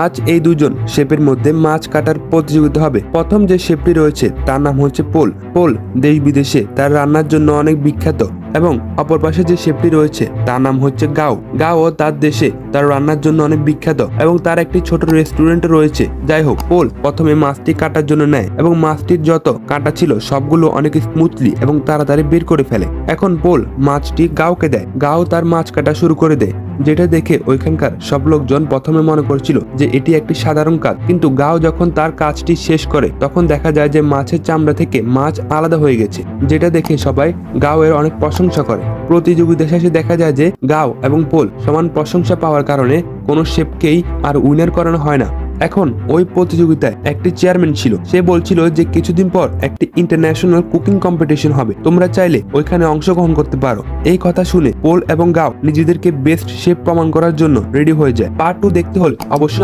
আজ এই দুজন শেফের মধ্যে মাছ কাটার প্রতিযোগিতা হবে। প্রথম যে শেফটি রয়েছে তার নাম হচ্ছে পোল। পোল দেশ বিদেশে তার রান্নার জন্য অনেক বিখ্যাত এবং অপর পাশে যে শেফটি রয়েছে তার নাম হচ্ছে গাও। গাও তার দেশে তার রান্নার জন্য অনেক বিখ্যাত এবং তার একটি ছোট রেস্টুরেন্ট রয়েছে। যাই হোক, পোল প্রথমে মাছটি কাটার জন্য নেয় এবং মাছটির যত কাটা ছিল সবগুলো অনেক স্মুথলি এবং তাড়াতাড়ি বের করে ফেলে। এখন পোল মাছটি গাওকে দেয়। গাও তার মাছ কাটা শুরু করে দেয়, যেটা দেখে ওইখানকার সব লোকজন প্রথমে মনে করছিল যে এটি একটি সাধারণ কাজ, কিন্তু গাও যখন তার কাজটি শেষ করে তখন দেখা যায় যে মাছের চামড়া থেকে মাছ আলাদা হয়ে গেছে, যেটা দেখে সবাই গাও এর অনেক প্রশংসা করে। প্রতিযোগিতা শেষে দেখা যায় যে গাও এবং পোল সমান প্রশংসা পাওয়ার কারণে কোনো শেফকেই আর উইনার করানো হয় না। এখন ওই প্রতিযোগিতায় একটি চেয়ারম্যান ছিল, সে বলছিল যে কিছুদিন পর একটি ইন্টারন্যাশনাল কুকিং কম্পিটিশন হবে, তোমরা চাইলে ওইখানে অংশগ্রহণ করতে পারো। এই কথা শুনে পোল এবং গাও নিজেদেরকে বেস্ট শেফ প্রমাণ করার জন্য রেডি হয়ে যায়। পার্ট 2 দেখতে হলে অবশ্যই